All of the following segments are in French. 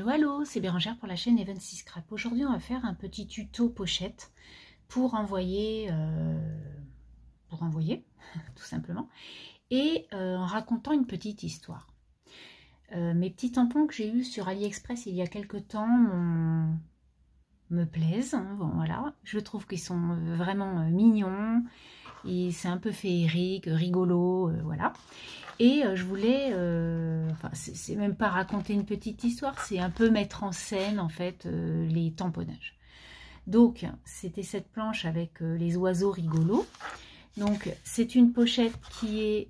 Allô, c'est Bérangère pour la chaîne Evency Scrap. Aujourd'hui, on va faire un petit tuto pochette pour envoyer, tout simplement, et en racontant une petite histoire. Mes petits tampons que j'ai eus sur AliExpress il y a quelques temps me plaisent. Hein, bon, voilà, je trouve qu'ils sont vraiment mignons. C'est un peu féerique, rigolo, voilà. Et je voulais, enfin, c'est même pas raconter une petite histoire, c'est un peu mettre en scène en fait les tamponnages. Donc c'était cette planche avec les oiseaux rigolos. Donc c'est une pochette qui est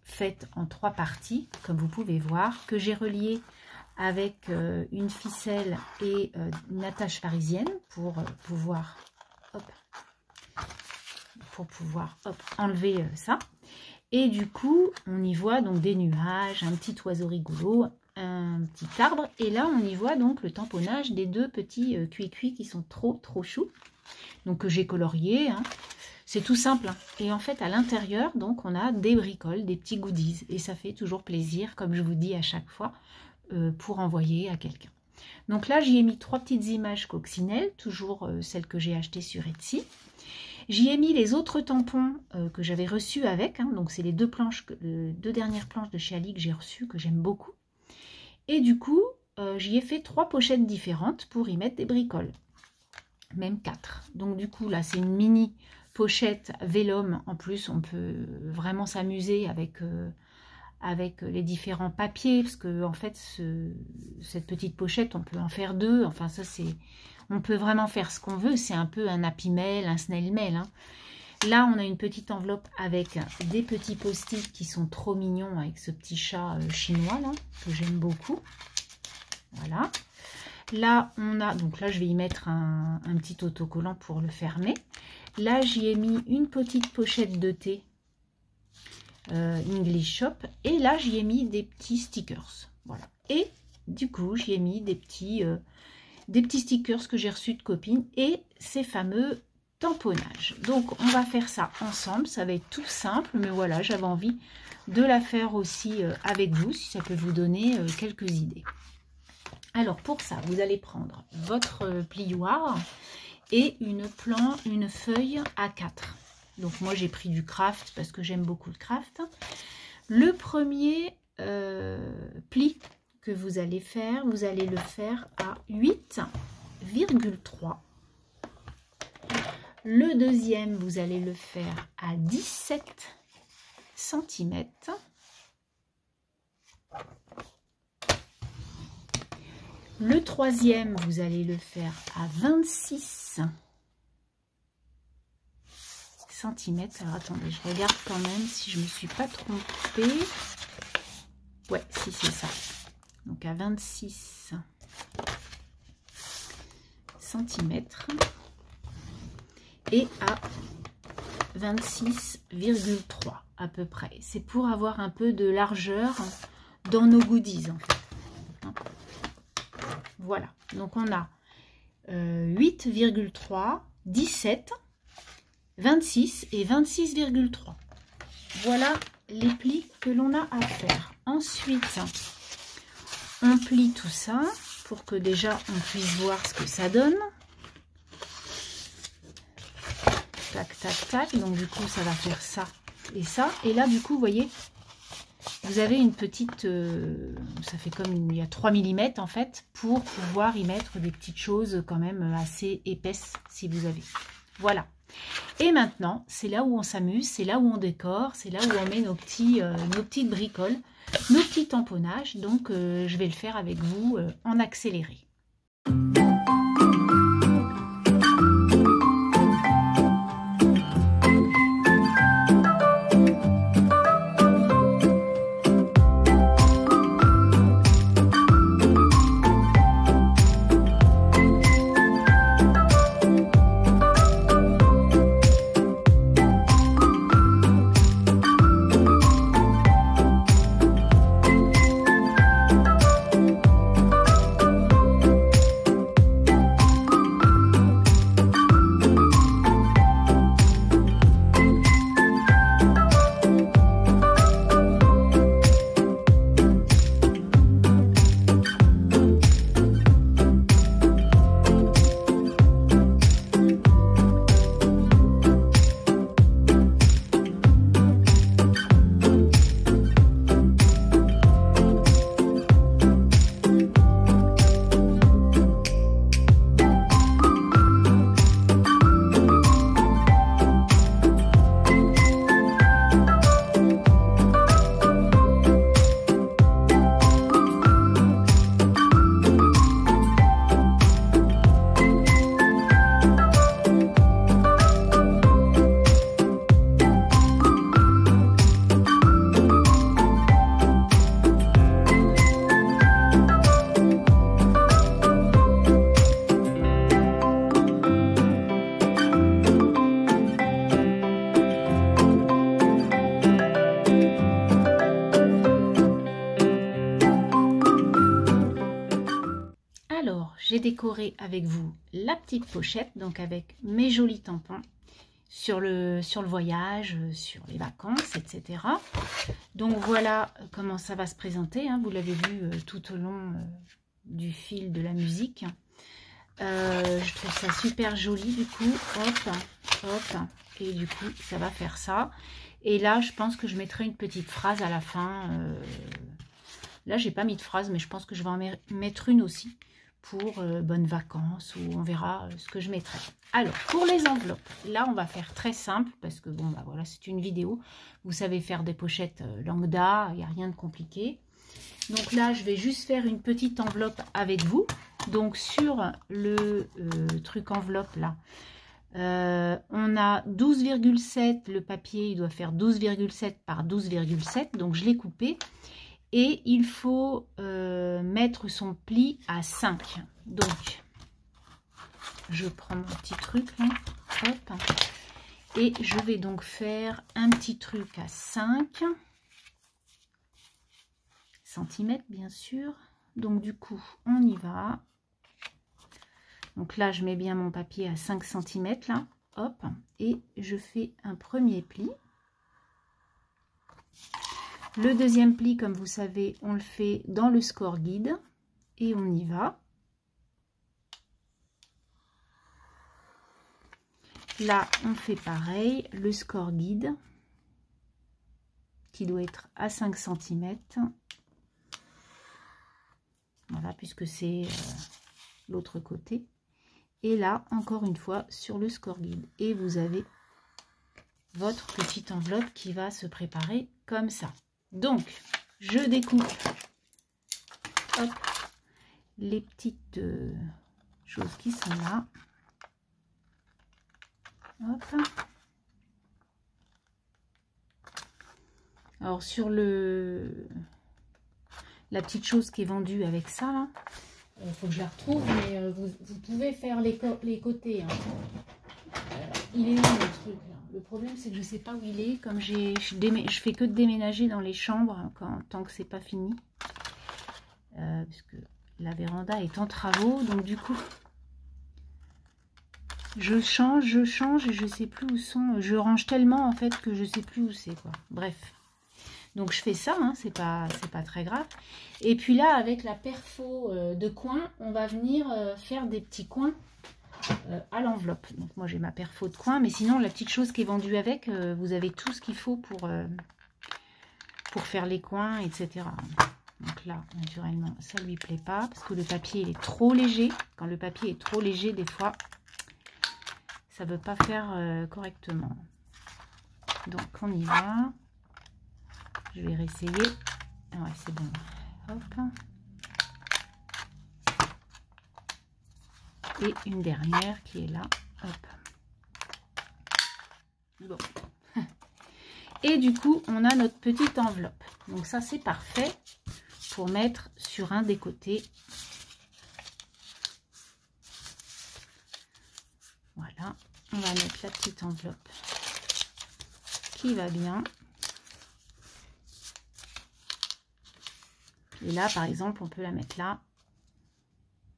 faite en 3 parties, comme vous pouvez voir, que j'ai reliée avec une ficelle et une attache parisienne pour pouvoir, enlever ça. Et du coup, on y voit donc des nuages, un petit oiseau rigolo, un petit arbre. Et là, on y voit donc le tamponnage des 2 petits cuits qui sont trop choux. Donc que j'ai colorié. Hein. C'est tout simple. Hein. Et en fait, à l'intérieur, donc, on a des bricoles, des petits goodies. Et ça fait toujours plaisir, comme je vous dis à chaque fois, pour envoyer à quelqu'un. Donc là, j'y ai mis 3 petites images coccinelles, toujours celles que j'ai achetées sur Etsy. J'y ai mis les autres tampons que j'avais reçus avec. Hein, donc, c'est les 2 dernières planches de chez Ali que j'ai reçues, que j'aime beaucoup. Et du coup, j'y ai fait 3 pochettes différentes pour y mettre des bricoles. Même 4. Donc, du coup, là, c'est une mini pochette vélum. En plus, on peut vraiment s'amuser avec les différents papiers. Parce que, en fait, cette petite pochette, on peut en faire 2. Enfin, ça, c'est... On peut vraiment faire ce qu'on veut, c'est un peu un happy mail, un snail mail. Hein. Là, on a une petite enveloppe avec des petits post-it qui sont trop mignons avec ce petit chat chinois là, que j'aime beaucoup. Voilà. Là, on a, donc là, je vais y mettre un petit autocollant pour le fermer. Là, j'y ai mis une petite pochette de thé English Shop. Et là, j'y ai mis des petits stickers. Voilà. Et du coup, j'y ai mis des petits stickers que j'ai reçus de copines et ces fameux tamponnages. Donc on va faire ça ensemble, ça va être tout simple, mais voilà, j'avais envie de la faire aussi avec vous, si ça peut vous donner quelques idées. Alors pour ça, vous allez prendre votre plioir et une feuille A4. Donc moi j'ai pris du craft parce que j'aime beaucoup le craft. Le premier pli que vous allez le faire à 8,3. Le deuxième, vous allez le faire à 17 cm. Le troisième, vous allez le faire à 26 cm. Alors attendez, je regarde quand même si je ne me suis pas trompée. Ouais, si c'est ça. Donc à 26 cm et à 26,3 à peu près. C'est pour avoir un peu de largeur dans nos goodies en fait. Voilà, donc on a 8,3, 17, 26 et 26,3. Voilà les plis que l'on a à faire. Ensuite, on plie tout ça pour que déjà on puisse voir ce que ça donne. Tac, tac, tac. Donc du coup, ça va faire ça et ça. Et là, du coup, vous voyez, vous avez une petite... ça fait comme il y a 3 mm en fait, pour pouvoir y mettre des petites choses quand même assez épaisses si vous avez. Voilà. Et maintenant, c'est là où on s'amuse, c'est là où on décore, c'est là où on met nos petites bricoles, nos petits tamponnages. Donc, je vais le faire avec vous en accéléré. décorer avec vous la petite pochette, donc avec mes jolis tampons sur le voyage, sur les vacances, etc. Donc voilà comment ça va se présenter, hein. Vous l'avez vu tout au long du fil de la musique. Je trouve ça super joli du coup. Hop, hop. Et du coup, ça va faire ça. Et là, je pense que je mettrai une petite phrase à la fin. Là, j'ai pas mis de phrase, mais je pense que je vais en mettre une aussi pour bonnes vacances, ou on verra ce que je mettrai. Alors, pour les enveloppes, là, on va faire très simple parce que, bon, bah voilà, c'est une vidéo. Vous savez faire des pochettes lambda, il n'y a rien de compliqué. Donc là, je vais juste faire une petite enveloppe avec vous. Donc, sur le truc enveloppe, là, on a 12,7, le papier, il doit faire 12,7 par 12,7. Donc, je l'ai coupé. Et il faut mettre son pli à 5. Donc, je prends mon petit truc là. Hop. Et je vais donc faire un petit truc à 5 cm, bien sûr. Donc, du coup, on y va. Donc là, je mets bien mon papier à 5 cm là. Hop. Et je fais un premier pli. Le deuxième pli, comme vous savez, on le fait dans le score guide et on y va. Là, on fait pareil, le score guide qui doit être à 5 cm. Voilà, puisque c'est l'autre côté. Et là, encore une fois, sur le score guide. Et vous avez votre petite enveloppe qui va se préparer comme ça. Donc, je découpe hop, les petites choses qui sont là. Hop. Alors, sur la petite chose qui est vendue avec ça, là, il faut que je la retrouve, mais vous pouvez faire les côtés. Hein. Il est où le truc là? Le problème, c'est que je ne sais pas où il est. Comme je fais que de déménager dans les chambres tant que c'est pas fini. Puisque la véranda est en travaux. Donc, du coup, je change et je ne sais plus où sont. Je range tellement, en fait, que je ne sais plus où c'est, quoi. Bref. Donc, je fais ça. Hein, c'est pas très grave. Et puis là, avec la perfo de coin, on va venir faire des petits coins à l'enveloppe. Donc moi j'ai ma perfo de coin, mais sinon la petite chose qui est vendue avec, vous avez tout ce qu'il faut pour faire les coins, etc. Donc là, naturellement, ça lui plaît pas parce que le papier il est trop léger. Quand le papier est trop léger, des fois, ça veut pas faire correctement. Donc on y va. Je vais réessayer. Ouais, c'est bon. Hop. Et une dernière qui est là. Hop. Bon. Et du coup, on a notre petite enveloppe. Donc ça, c'est parfait pour mettre sur un des côtés. Voilà. On va mettre la petite enveloppe qui va bien. Et là, par exemple, on peut la mettre là.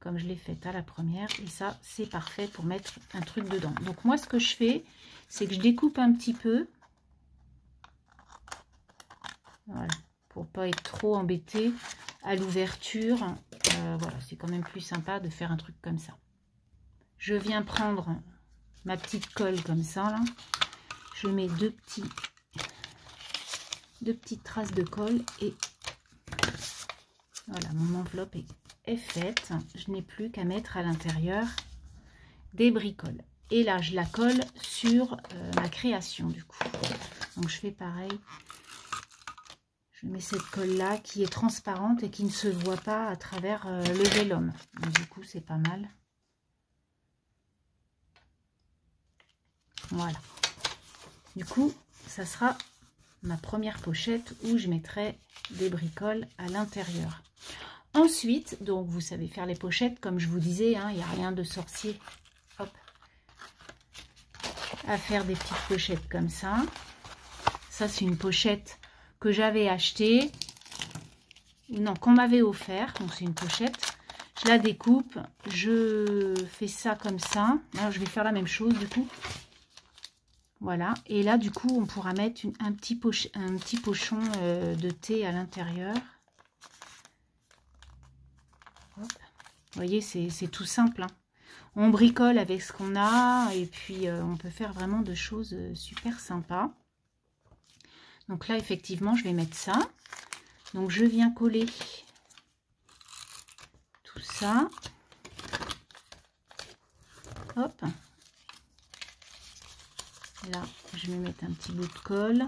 Comme je l'ai faite à la première, et ça c'est parfait pour mettre un truc dedans. Donc moi ce que je fais, c'est que je découpe un petit peu, voilà, pour pas être trop embêté à l'ouverture. Voilà, c'est quand même plus sympa de faire un truc comme ça. Je viens prendre ma petite colle comme ça là, je mets deux petites traces de colle et voilà, mon enveloppe est faite. Je n'ai plus qu'à mettre à l'intérieur des bricoles. Et là, je la colle sur ma création du coup. Donc, je fais pareil. Je mets cette colle-là qui est transparente et qui ne se voit pas à travers le vélum. Donc, du coup, c'est pas mal. Voilà. Du coup, ça sera ma première pochette où je mettrai des bricoles à l'intérieur. Ensuite, donc vous savez faire les pochettes, comme je vous disais, hein, il n'y a rien de sorcier. Hop. À faire des petites pochettes comme ça. Ça, c'est une pochette que j'avais achetée. Non, qu'on m'avait offert. Donc, c'est une pochette. Je la découpe, je fais ça comme ça. Là, je vais faire la même chose du coup. Voilà. Et là, du coup, on pourra mettre un petit pochon de thé à l'intérieur. Vous voyez, c'est tout simple. Hein. On bricole avec ce qu'on a et puis on peut faire vraiment de choses super sympas. Donc là, effectivement, je vais mettre ça. Donc, je viens coller tout ça. Hop. Là, je vais mettre un petit bout de colle.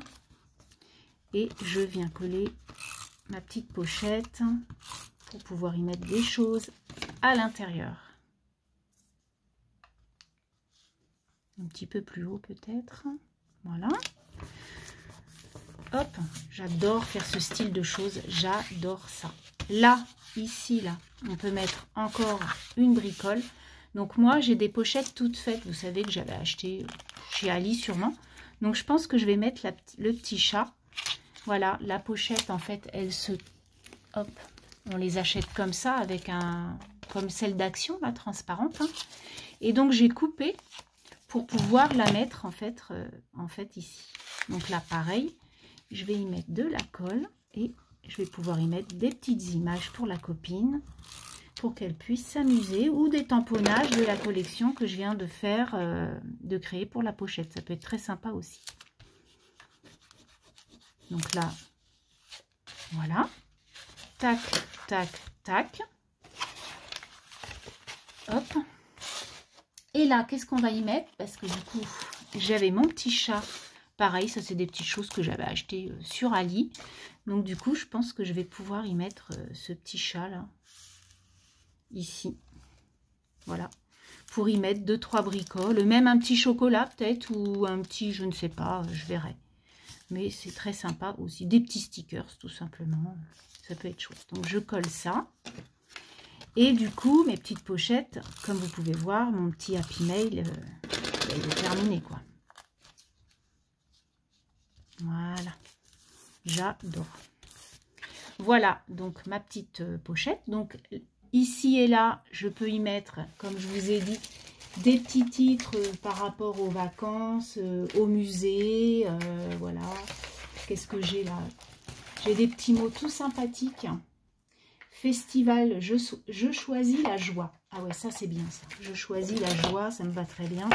Et je viens coller ma petite pochette pour pouvoir y mettre des choses à l'intérieur. Un petit peu plus haut peut-être. Voilà. Hop, j'adore faire ce style de choses, j'adore ça. Là, ici, là, on peut mettre encore une bricole. Donc moi, j'ai des pochettes toutes faites, vous savez que j'avais acheté chez Ali sûrement. Donc je pense que je vais mettre le petit chat. Voilà, la pochette, en fait, elle se... Hop, on les achète comme ça, avec un... comme celle d'Action, là, transparente. Hein. Et donc j'ai coupé pour pouvoir la mettre, en fait ici. Donc là, pareil. Je vais y mettre de la colle et je vais pouvoir y mettre des petites images pour la copine pour qu'elle puisse s'amuser ou des tamponnages de la collection que je viens de faire, de créer pour la pochette. Ça peut être très sympa aussi. Donc là, voilà. Tac, tac, tac. Hop. Et là, qu'est-ce qu'on va y mettre? Parce que du coup, j'avais mon petit chat. Pareil, ça c'est des petites choses que j'avais achetées sur Ali. Donc du coup, je pense que je vais pouvoir y mettre ce petit chat là. Ici. Voilà. Pour y mettre 2-3 bricoles. Même un petit chocolat peut-être. Ou un petit, je ne sais pas, je verrai. Mais c'est très sympa aussi. Des petits stickers tout simplement. Ça peut être chouette. Donc je colle ça. Et du coup, mes petites pochettes, comme vous pouvez voir, mon petit Happy Mail, il est terminé quoi. Voilà, j'adore. Voilà, donc ma petite pochette. Donc ici et là, je peux y mettre, comme je vous ai dit, des petits titres par rapport aux vacances, au musée. Voilà, qu'est-ce que j'ai là? J'ai des petits mots tout sympathiques. Festival, je choisis la joie. Ah ouais, ça c'est bien ça. Je choisis la joie, ça me va très bien.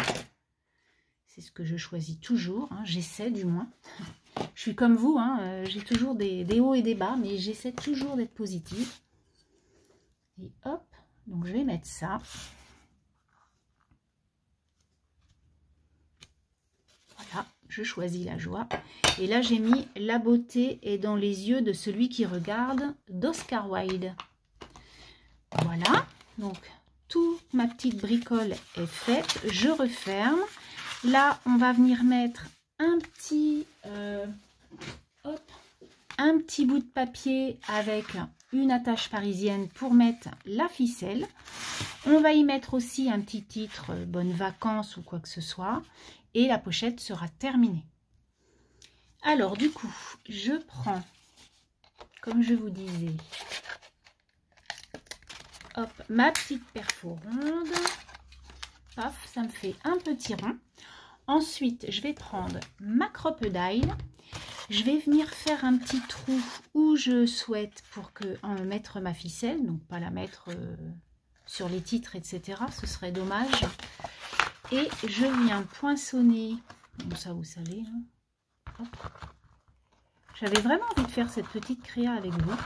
C'est ce que je choisis toujours, hein, j'essaie du moins. Je suis comme vous, hein, j'ai toujours des hauts et des bas, mais j'essaie toujours d'être positive. Et hop, donc je vais mettre ça. Voilà, je choisis la joie. Et là, j'ai mis la beauté est dans les yeux de celui qui regarde d'Oscar Wilde. Voilà, donc toute ma petite bricole est faite. Je referme. Là, on va venir mettre un petit bout de papier avec une attache parisienne pour mettre la ficelle. On va y mettre aussi un petit titre « Bonnes vacances » ou quoi que ce soit. Et la pochette sera terminée. Alors, du coup, je prends, comme je vous disais, hop, ma petite perfo ronde. Paf, ça me fait un petit rond. Ensuite, je vais prendre ma crocodile. Je vais venir faire un petit trou où je souhaite pour mettre ma ficelle. Donc, pas la mettre sur les titres, etc. Ce serait dommage. Et je viens poinçonner. Bon, ça, vous savez. Hein. J'avais vraiment envie de faire cette petite créa avec vous.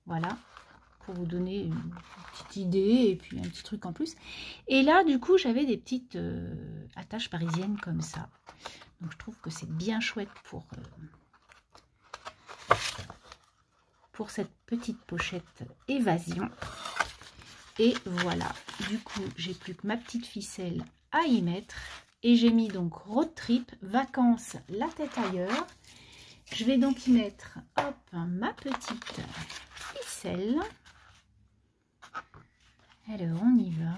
Voilà. Pour vous donner une petite idée et puis un petit truc en plus. Et là, du coup, j'avais des petites attaches parisiennes comme ça. Donc, je trouve que c'est bien chouette pour cette petite pochette évasion. Et voilà, du coup, j'ai plus que ma petite ficelle à y mettre. Et j'ai mis donc road trip, vacances, la tête ailleurs. Je vais donc y mettre, hop, ma petite ficelle. Alors, on y va.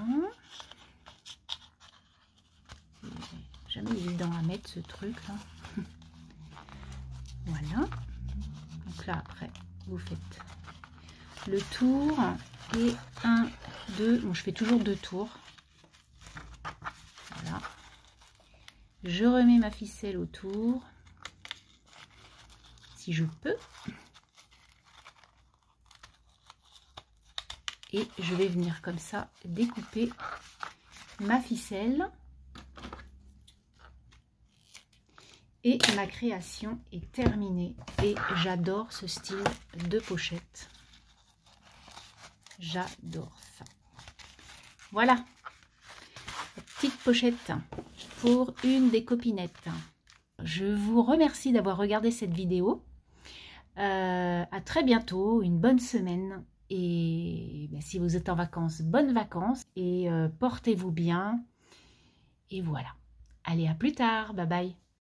C'est jamais évident à mettre ce truc là. Voilà. Donc là, après, vous faites le tour et 1, 2, bon, je fais toujours 2 tours. Voilà. Je remets ma ficelle autour, si je peux. Et je vais venir comme ça découper ma ficelle. Et ma création est terminée. Et j'adore ce style de pochette. J'adore ça. Voilà. La petite pochette pour une des copinettes. Je vous remercie d'avoir regardé cette vidéo. À très bientôt. Une bonne semaine. Et ben, si vous êtes en vacances, bonnes vacances. Et portez-vous bien. Et voilà. Allez, à plus tard. Bye bye.